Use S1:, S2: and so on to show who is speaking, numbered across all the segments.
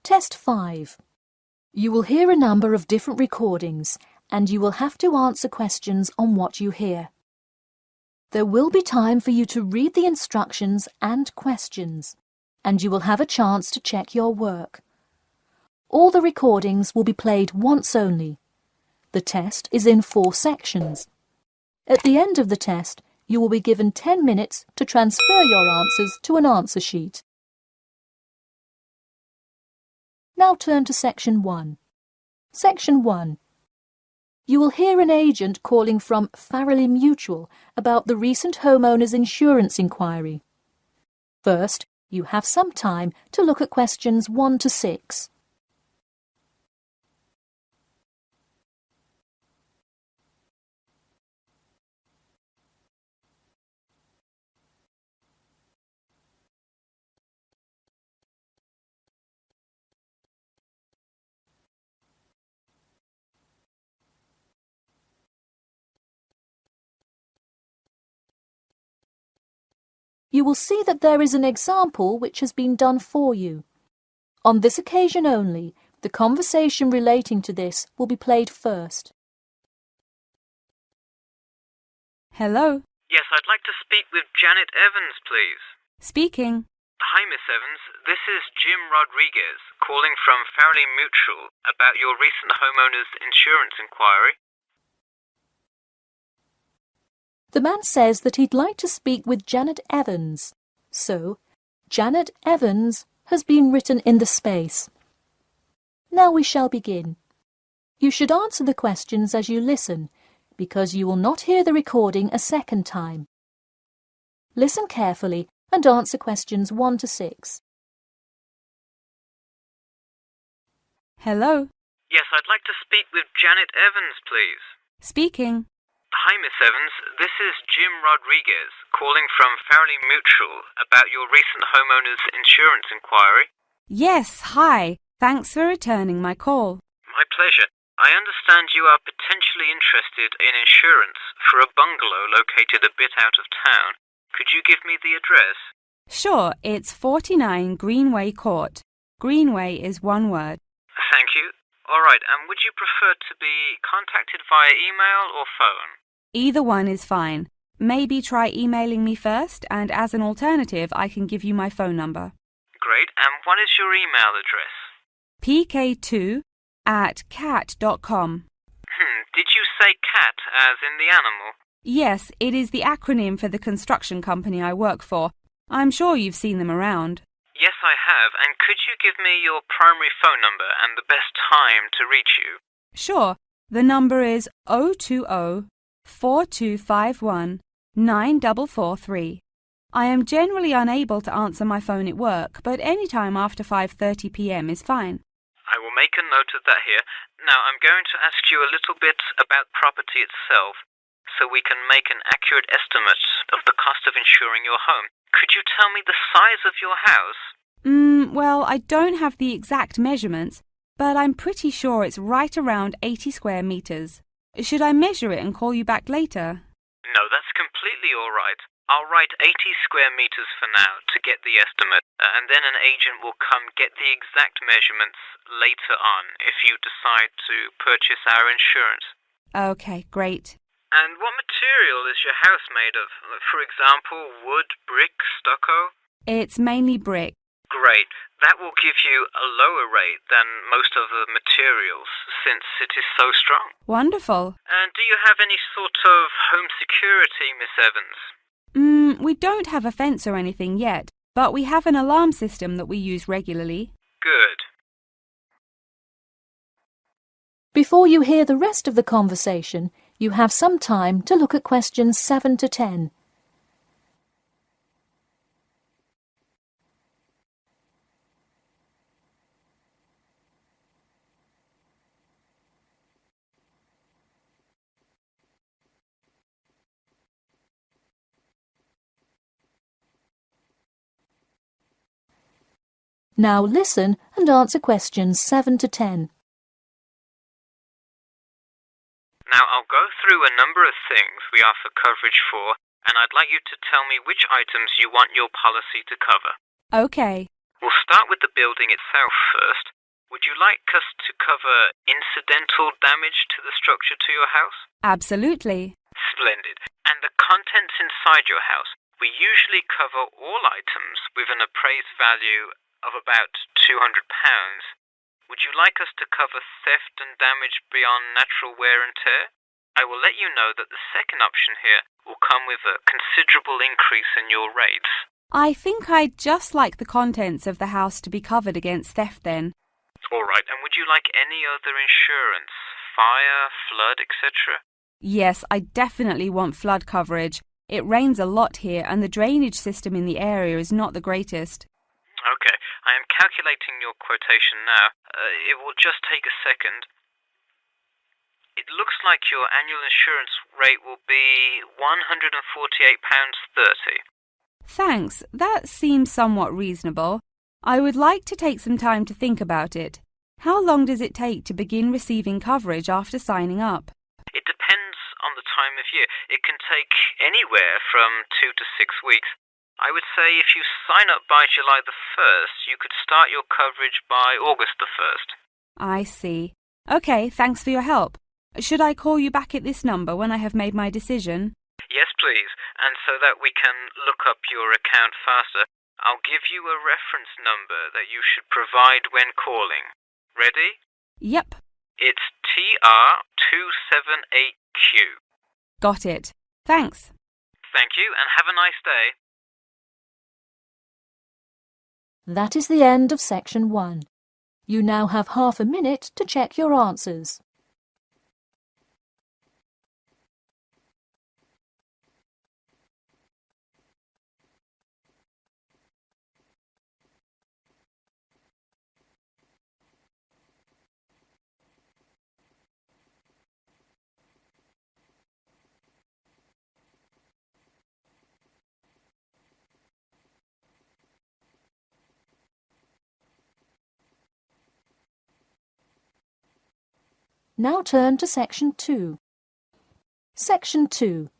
S1: Test 5. You will hear a number of different recordings and you will have to answer questions on what you hear. There will be time for you to read the instructions and questions, and you will have a chance to check your work. All the recordings will be played once only. The test is in 4 sections. At the end of the test, you will be given 10 minutes to transfer your answers to an answer sheet. Now turn to Section 1. Section 1. You will hear an agent calling from Farrelly Mutual about the recent homeowner's insurance inquiry. First, you have some time to look at questions 1 to 6. You will see that there is an example which has been done for you. On this occasion only, the conversation relating to this will be played first.
S2: Hello.
S3: Yes, I'd like to speak with Janet Evans, please.
S2: Speaking.
S3: Hi, Miss Evans. This is Jim Rodriguez, calling from Farrelly Mutual about your recent homeowner's insurance inquiry.
S1: The man says that he'd like to speak with Janet Evans. So, Janet Evans has been written in the space. Now we shall begin. You should answer the questions as you listen, because you will not hear the recording a second time. Listen carefully and answer questions 1 to 6.
S2: Hello.
S3: Yes, I'd like to speak with Janet Evans, please.
S2: Speaking.
S3: Hi, Miss Evans. This is Jim Rodriguez, calling from Farrelly Mutual about your recent homeowner's insurance inquiry.
S2: Yes, hi. Thanks for returning my call.
S3: My pleasure. I understand you are potentially interested in insurance for a bungalow located a bit out of town. Could you give me the address?
S2: Sure, it's 49 Greenway Court. Greenway is one word.
S3: Thank you. All right, and would you prefer to be contacted via email or phone?
S2: Either one is fine. Maybe try emailing me first, and as an alternative, I can give you my phone number.
S3: Great, and what is your email address?
S2: pk2@cat.com.
S3: Did you say cat as in the animal?
S2: Yes, it is the acronym for the construction company I work for. I'm sure you've seen them around.
S3: Yes, I have, and could you give me your primary phone number and the best time to reach you?
S2: Sure, the number is 020-4251-9443. I am generally unable to answer my phone at work, but any time after 5:30 p.m. is fine.
S3: I will make a note of that here. Now, I'm going to ask you a little bit about property itself, so we can make an accurate estimate of the cost of insuring your home. Could you tell me the size of your house?
S2: Well, I don't have the exact measurements, but I'm pretty sure it's right around 80 square meters. Should I measure it and call you back later?
S3: No, that's completely all right. I'll write 80 square meters for now to get the estimate, and then an agent will come get the exact measurements later on if you decide to purchase our insurance.
S2: Okay, great.
S3: And what material is your house made of? For example, wood, brick, stucco?
S2: It's mainly brick.
S3: Great. That will give you a lower rate than most of the materials, since it is so strong.
S2: Wonderful.
S3: And do you have any sort of home security, Miss Evans?
S2: We don't have a fence or anything yet, but we have an alarm system that we use regularly.
S3: Good.
S1: Before you hear the rest of the conversation, you have some time to look at questions 7 to 10. Now listen and answer questions 7 to 10.
S3: Now I'll go through a number of things we offer coverage for, and I'd like you to tell me which items you want your policy to cover.
S2: Okay.
S3: We'll start with the building itself first. Would you like us to cover incidental damage to the structure to your house?
S2: Absolutely.
S3: Splendid. And the contents inside your house? We usually cover all items with an appraised value of about £200. Would you like us to cover theft and damage beyond natural wear and tear? I will let you know that the second option here will come with a considerable increase in your rates.
S2: I think I'd just like the contents of the house to be covered against theft then.
S3: All right, and would you like any other insurance? Fire, flood, etc.?
S2: Yes, I definitely want flood coverage. It rains a lot here and the drainage system in the area is not the greatest.
S3: Okay, I am calculating your quotation now. It will just take a second. It looks like your annual insurance rate will be £148.30.
S2: Thanks, that seems somewhat reasonable. I would like to take some time to think about it. How long does it take to begin receiving coverage after signing up?
S3: It depends on the time of year. It can take anywhere from 2 to 6 weeks. I would say if you sign up by July the 1st, you could start your coverage by August the 1st.
S2: I see. Okay, thanks for your help. Should I call you back at this number when I have made my decision?
S3: Yes, please. And so that we can look up your account faster, I'll give you a reference number that you should provide when calling. Ready?
S2: Yep.
S3: It's TR278Q.
S2: Got it. Thanks.
S3: Thank you, and have a nice day.
S1: That is the end of section 1. You now have half a minute to check your answers. Now turn to section 2. Section 2.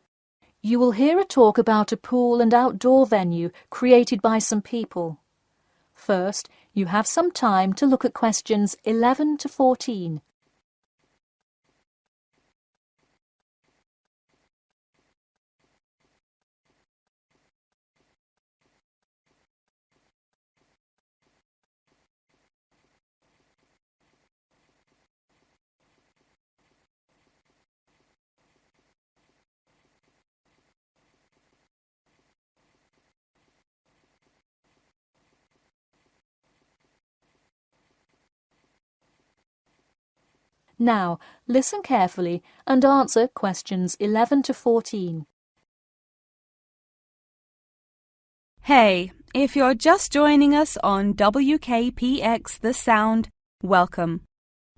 S1: You will hear a talk about a pool and outdoor venue created by some people. First, you have some time to look at questions 11 to 14. Now, listen carefully and answer questions 11 to 14.
S2: Hey, if you're just joining us on WKPX The Sound, welcome.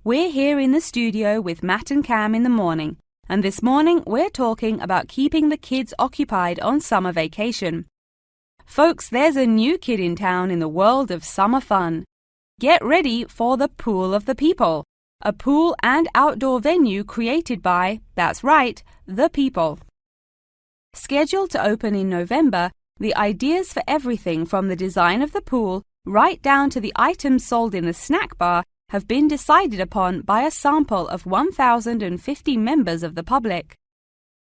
S2: We're here in the studio with Matt and Cam in the morning, and this morning we're talking about keeping the kids occupied on summer vacation. Folks, there's a new kid in town in the world of summer fun. Get ready for the Pool of the People, a pool and outdoor venue created by, that's right, the people. Scheduled to open in November, the ideas for everything from the design of the pool right down to the items sold in the snack bar have been decided upon by a sample of 1,050 members of the public.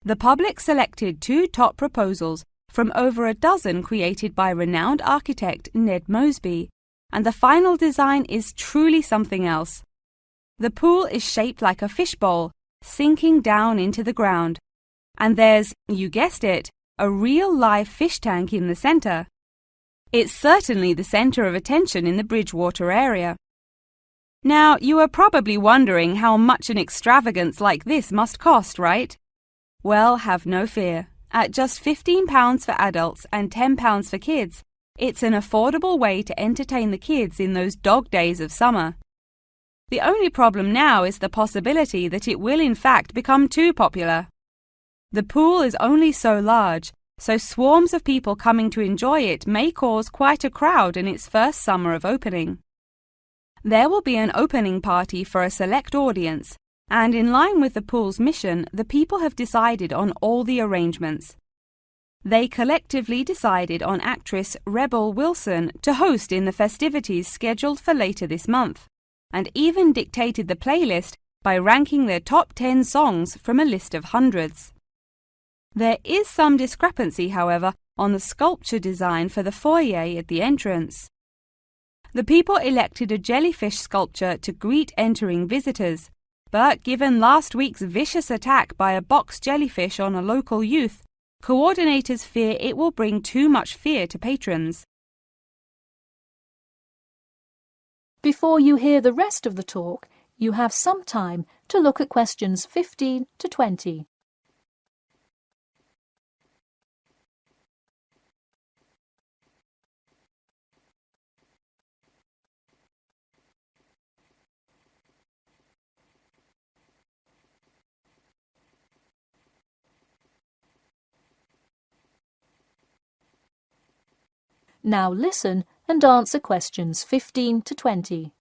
S2: The public selected 2 top proposals from over a dozen created by renowned architect Ned Mosby, and the final design is truly something else. The pool is shaped like a fishbowl, sinking down into the ground. And there's, you guessed it, a real live fish tank in the center. It's certainly the center of attention in the Bridgewater area. Now, you are probably wondering how much an extravagance like this must cost, right? Well, have no fear. At just £15 for adults and £10 for kids, it's an affordable way to entertain the kids in those dog days of summer. The only problem now is the possibility that it will in fact become too popular. The pool is only so large, so swarms of people coming to enjoy it may cause quite a crowd in its first summer of opening. There will be an opening party for a select audience, and in line with the pool's mission, the people have decided on all the arrangements. They collectively decided on actress Rebel Wilson to host in the festivities scheduled for later this month, and even dictated the playlist by ranking their top 10 songs from a list of hundreds. There is some discrepancy, however, on the sculpture design for the foyer at the entrance. The people elected a jellyfish sculpture to greet entering visitors, but given last week's vicious attack by a box jellyfish on a local youth, coordinators fear it will bring too much fear to patrons.
S1: Before you hear the rest of the talk, you have some time to look at questions 15 to 20. Now listen and answer questions 15 to 20.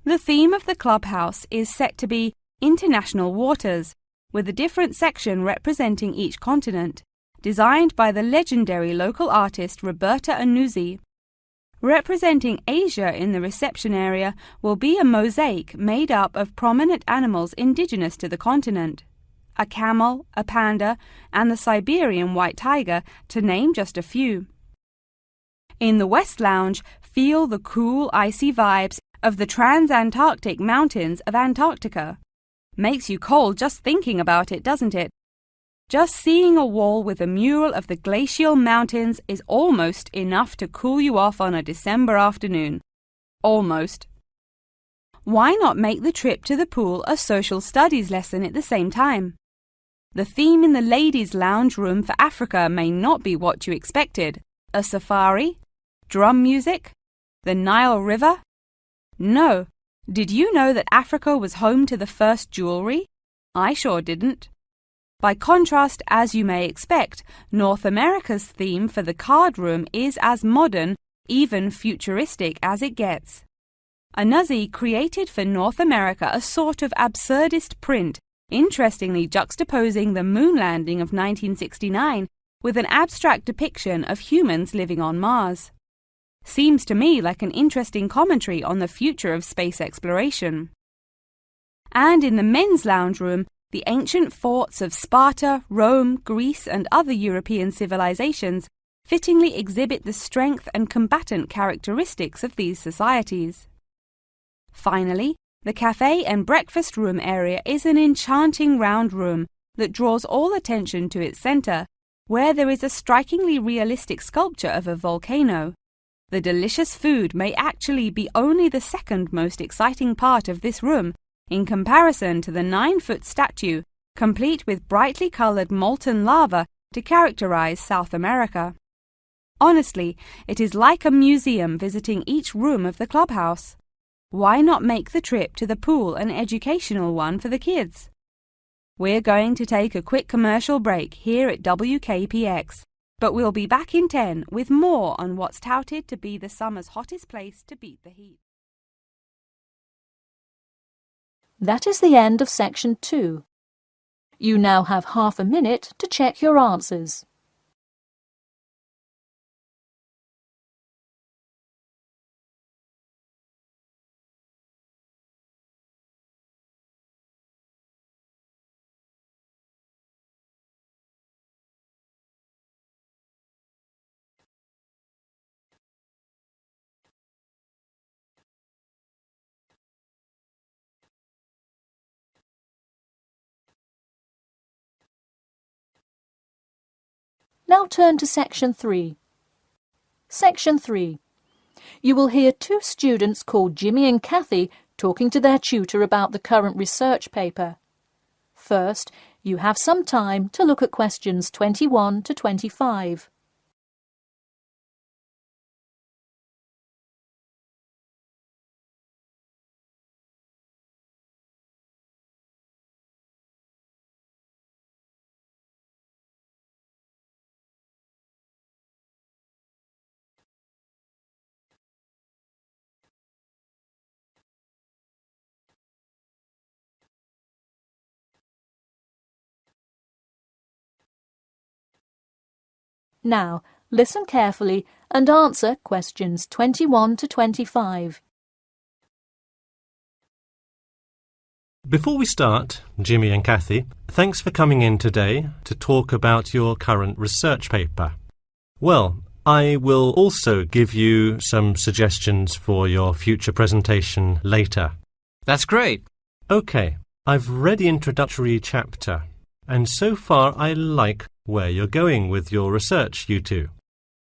S2: The theme of the clubhouse is set to be International Waters, with a different section representing each continent, designed by the legendary local artist Roberta Annuzzi. Representing Asia in the reception area will be a mosaic made up of prominent animals indigenous to the continent. A camel, a panda, and the Siberian white tiger, to name just a few. In the West Lounge, feel the cool, icy vibes of the Transantarctic Mountains of Antarctica. Makes you cold just thinking about it, doesn't it? Just seeing a wall with a mural of the glacial mountains is almost enough to cool you off on a December afternoon. Almost. Why not make the trip to the pool a social studies lesson at the same time? The theme in the ladies' lounge room for Africa may not be what you expected. A safari? Drum music? The Nile River? No. Did you know that Africa was home to the first jewelry? I sure didn't. By contrast, as you may expect, North America's theme for the card room is as modern, even futuristic as it gets. Annuzzi created for North America a sort of absurdist print, interestingly juxtaposing the moon landing of 1969 with an abstract depiction of humans living on Mars. Seems to me like an interesting commentary on the future of space exploration. And in the men's lounge room, the ancient forts of Sparta, Rome, Greece, and other European civilizations fittingly exhibit the strength and combatant characteristics of these societies. Finally, the cafe and breakfast room area is an enchanting round room that draws all attention to its center, where there is a strikingly realistic sculpture of a volcano. The delicious food may actually be only the second most exciting part of this room, in comparison to the 9-foot statue, complete with brightly colored molten lava to characterize South America. Honestly, it is like a museum visiting each room of the clubhouse. Why not make the trip to the pool an educational one for the kids? We're going to take a quick commercial break here at WKPX, but we'll be back in 10 with more on what's touted to be the summer's hottest place to beat the heat.
S1: That is the end of section 2. You now have half a minute to check your answers. Now turn to section 3. Section 3. You will hear 2 students called Jimmy and Kathy talking to their tutor about the current research paper. First, you have some time to look at questions 21 to 25. Now, listen carefully and answer questions 21 to 25.
S4: Before we start, Jimmy and Kathy, thanks for coming in today to talk about your current research paper. Well, I will also give you some suggestions for your future presentation later.
S5: That's great.
S4: OK, I've read the introductory chapter, and so far I like where you're going with your research, you two.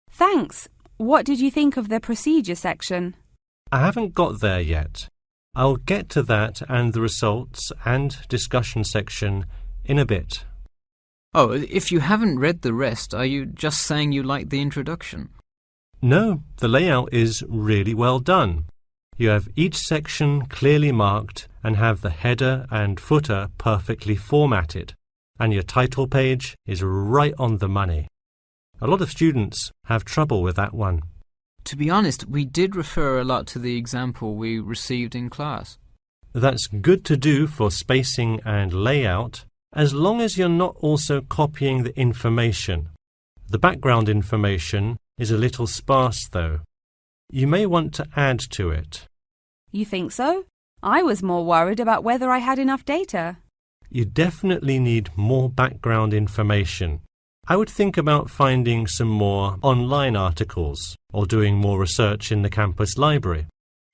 S2: Thanks. What did you think of the procedure section?
S4: I haven't got there yet. I'll get to that and the results and discussion section in a bit.
S5: Oh, if you haven't read the rest, are you just saying you like the introduction?
S4: No, the layout is really well done. You have each section clearly marked and have the header and footer perfectly formatted, and your title page is right on the money. A lot of students have trouble with that one.
S5: To be honest, we did refer a lot to the example we received in class.
S4: That's good to do for spacing and layout, as long as you're not also copying the information. The background information is a little sparse, though. You may want to add to it.
S2: You think so? I was more worried about whether I had enough data.
S4: You definitely need more background information. I would think about finding some more online articles or doing more research in the campus library.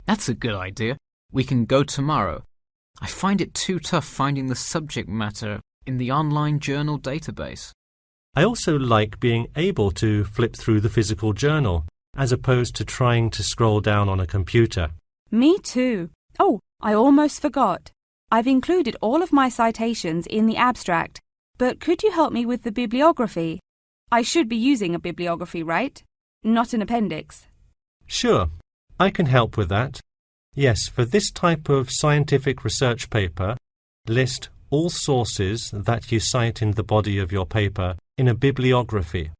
S5: That's a good idea. We can go tomorrow. I find it too tough finding the subject matter in the online journal database.
S4: I also like being able to flip through the physical journal as opposed to trying to scroll down on a computer.
S2: Me too. Oh, I almost forgot. I've included all of my citations in the abstract, but could you help me with the bibliography? I should be using a bibliography, right? Not an appendix.
S4: Sure, I can help with that. Yes, for this type of scientific research paper, list all sources that you cite in the body of your paper in a bibliography.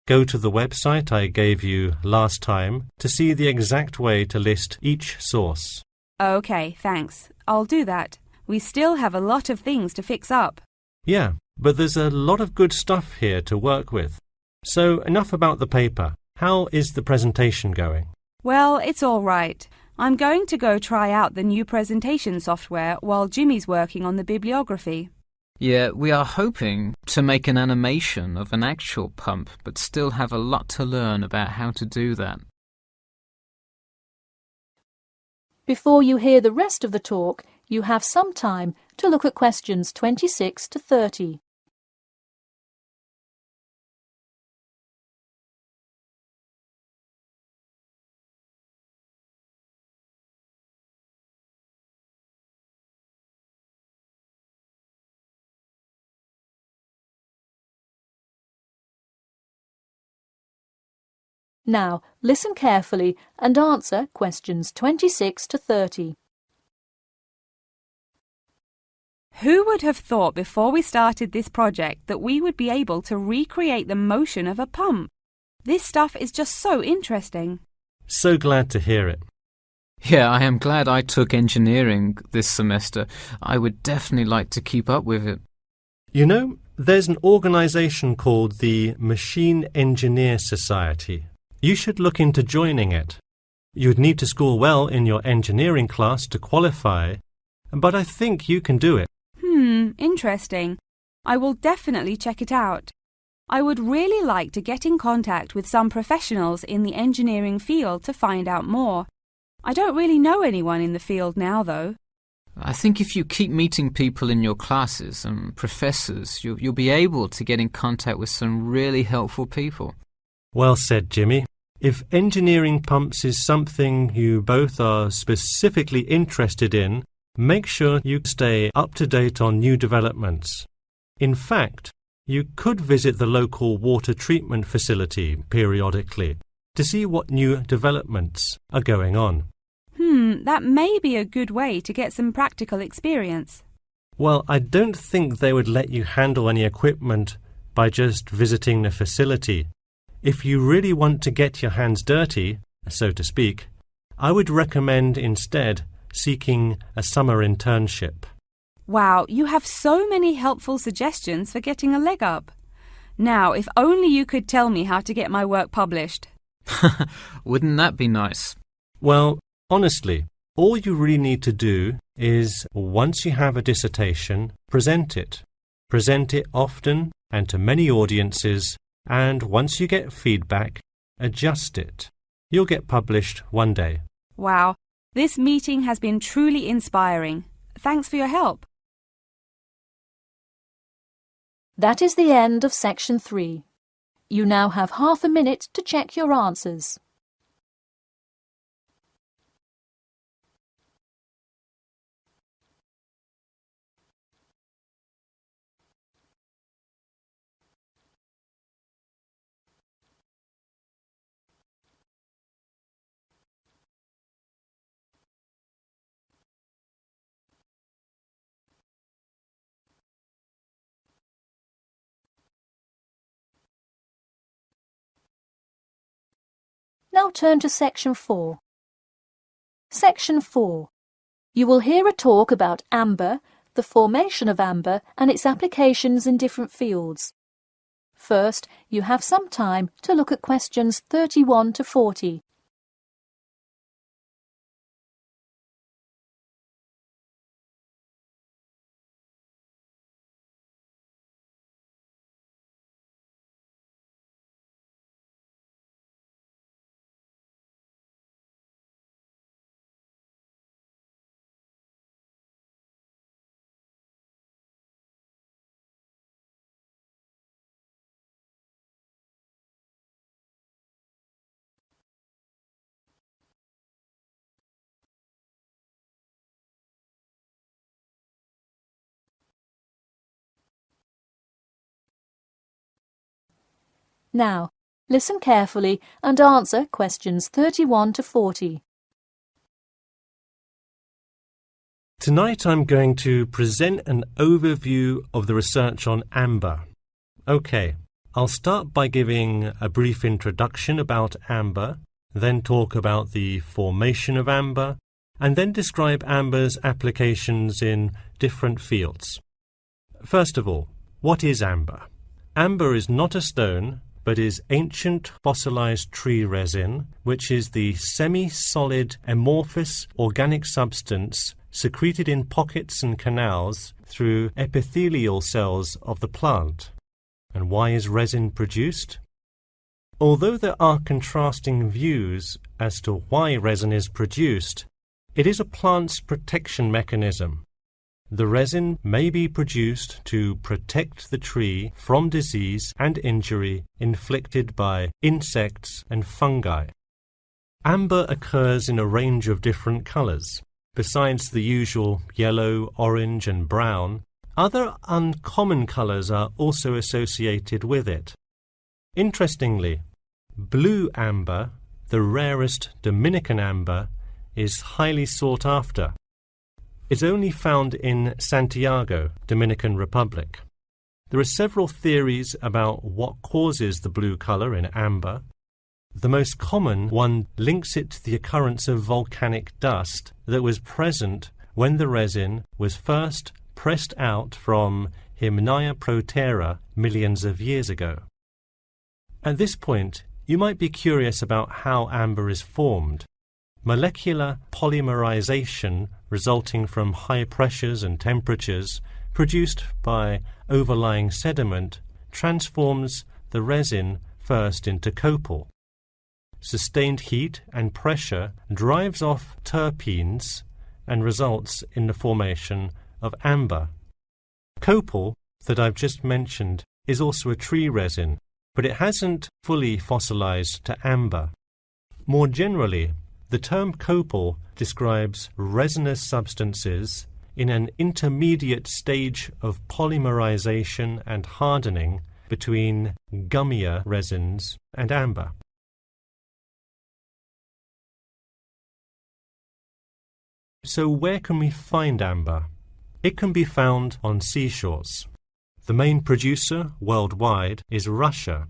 S4: Go to the website I gave you last time to see the exact way to list each source.
S2: Okay, thanks. I'll do that. We still have a lot of things to fix up.
S4: Yeah, but there's a lot of good stuff here to work with. So enough about the paper. How is the presentation going?
S2: Well, it's all right. I'm going to go try out the new presentation software while Jimmy's working on the bibliography.
S5: Yeah, we are hoping to make an animation of an actual pump, but still have a lot to learn about how to do that.
S1: Before you hear the rest of the talk, you have some time to look at questions 26 to 30. Now, listen carefully and answer questions 26 to 30.
S2: Who would have thought before we started this project that we would be able to recreate the motion of a pump? This stuff is just so interesting.
S4: So glad to hear it.
S5: Yeah, I am glad I took engineering this semester. I would definitely like to keep up with it.
S4: You know, there's an organization called the Machine Engineer Society. You should look into joining it. You'd need to score well in your engineering class to qualify, but I think you can do it.
S2: Interesting. I will definitely check it out. I would really like to get in contact with some professionals in the engineering field to find out more. I don't really know anyone in the field now, though.
S5: I think if you keep meeting people in your classes and professors, you'll be able to get in contact with some really helpful people.
S4: Well said, Jimmy. If engineering pumps is something you both are specifically interested in, make sure you stay up to date on new developments. In fact, you could visit the local water treatment facility periodically to see what new developments are going on.
S2: That may be a good way to get some practical experience.
S4: Well, I don't think they would let you handle any equipment by just visiting the facility. If you really want to get your hands dirty, so to speak, I would recommend instead seeking a summer internship.
S2: Wow, you have so many helpful suggestions for getting a leg up. Now, if only you could tell me how to get my work published.
S5: Wouldn't that be nice?
S4: Well, honestly, all you really need to do is, once you have a dissertation, present it. Present it often and to many audiences, and once you get feedback, adjust it. You'll get published one day.
S2: Wow, this meeting has been truly inspiring. Thanks for your help.
S1: That is the end of section 3. You now have half a minute to check your answers. Now turn to section 4. Section 4. You will hear a talk about amber, the formation of amber and its applications in different fields. First, you have some time to look at questions 31 to 40. Now, listen carefully and answer questions 31 to 40.
S4: Tonight I'm going to present an overview of the research on amber. Okay, I'll start by giving a brief introduction about amber, then talk about the formation of amber, and then describe amber's applications in different fields. First of all, what is amber? Amber is not a stone, but is ancient fossilized tree resin, which is the semi-solid amorphous organic substance secreted in pockets and canals through epithelial cells of the plant. And why is resin produced? Although there are contrasting views as to why resin is produced, it is a plant's protection mechanism. The resin may be produced to protect the tree from disease and injury inflicted by insects and fungi. Amber occurs in a range of different colors. Besides the usual yellow, orange, and brown, other uncommon colors are also associated with it. Interestingly, blue amber, the rarest Dominican amber, is highly sought after. It's only found in Santiago, Dominican Republic. There are several theories about what causes the blue color in amber. The most common one links it to the occurrence of volcanic dust that was present when the resin was first pressed out from Hymnaea protera millions of years ago. At this point, you might be curious about how amber is formed. Molecular polymerization resulting from high pressures and temperatures produced by overlying sediment transforms the resin first into copal. Sustained heat and pressure drives off terpenes and results in the formation of amber. Copal, that I've just mentioned, is also a tree resin, but it hasn't fully fossilized to amber. More generally, the term copal describes resinous substances in an intermediate stage of polymerization and hardening between gummier resins and amber. So where can we find amber? It can be found on seashores. The main producer worldwide is Russia.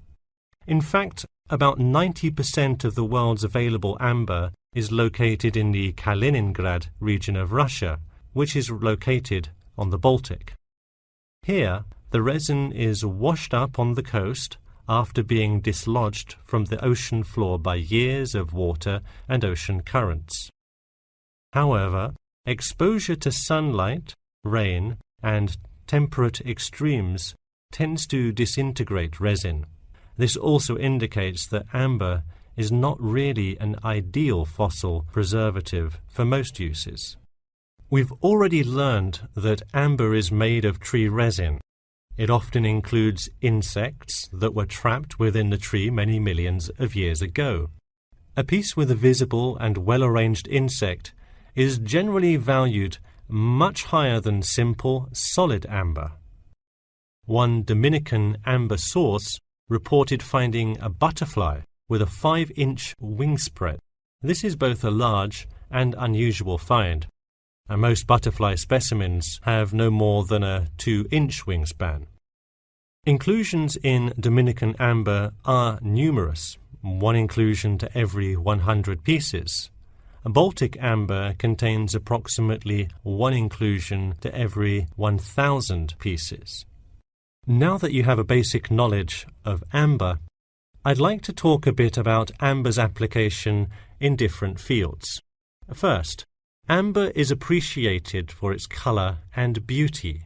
S4: In fact, about 90% of the world's available amber is located in the Kaliningrad region of Russia, which is located on the Baltic. Here, The resin is washed up on the coast after being dislodged from the ocean floor by years of water and ocean currents. However, exposure to sunlight, rain, and temperate extremes tends to disintegrate resin. This also indicates that amber is not really an ideal fossil preservative for most uses. We've already learned that amber is made of tree resin. It often includes insects that were trapped within the tree many millions of years ago. A piece with a visible and well-arranged insect is generally valued much higher than simple, solid amber. One Dominican amber source reported finding a butterfly with a 5-inch wingspread. This is both a large and unusual find, and most butterfly specimens have no more than a 2-inch wingspan. Inclusions in Dominican amber are numerous, 1 inclusion to every 100 pieces. Baltic amber contains approximately 1 inclusion to every 1,000 pieces. Now that you have a basic knowledge of amber, I'd like to talk a bit about amber's application in different fields. First, amber is appreciated for its color and beauty.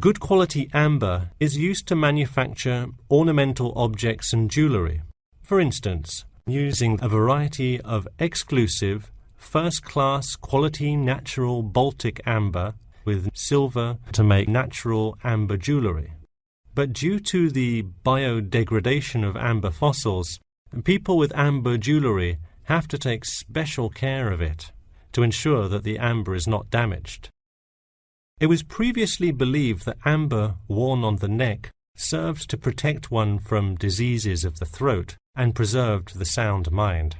S4: Good quality amber is used to manufacture ornamental objects and jewelry. For instance, using a variety of exclusive, first-class quality natural Baltic amber with silver to make natural amber jewelry. But due to the biodegradation of amber fossils, people with amber jewelry have to take special care of it to ensure that the amber is not damaged. It was previously believed that amber worn on the neck served to protect one from diseases of the throat and preserved the sound mind.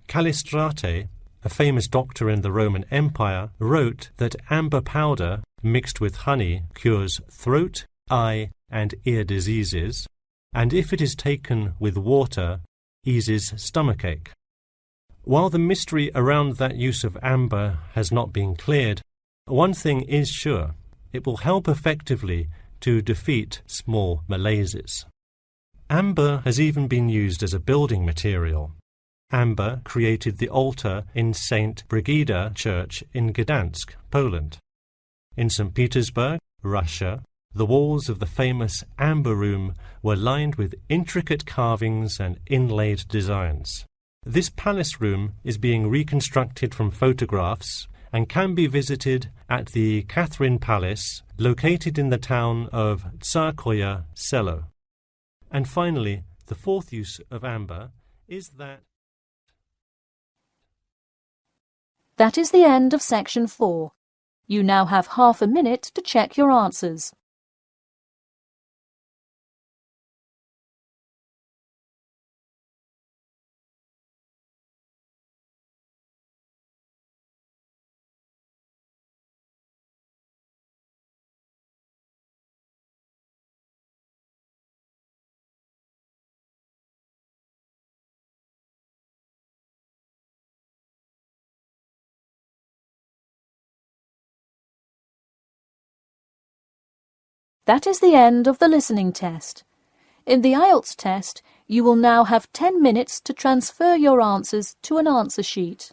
S4: Callistrate, a famous doctor in the Roman Empire, wrote that amber powder mixed with honey cures throat, eye, and ear diseases, and if it is taken with water, eases stomachache. While the mystery around that use of amber has not been cleared, one thing is sure: it will help effectively to defeat small malaises. Amber has even been used as a building material. Amber created the altar in St. Brigida Church in Gdansk, Poland. In St. Petersburg, Russia, the walls of the famous Amber Room were lined with intricate carvings and inlaid designs. This palace room is being reconstructed from photographs and can be visited at the Catherine Palace, located in the town of Tsarskoye Selo. And finally, the fourth use of amber is that...
S1: That is the end of section 4. You now have half a minute to check your answers. That is the end of the listening test. In the Ielts test, you will now have 10 minutes to transfer your answers to an answer sheet.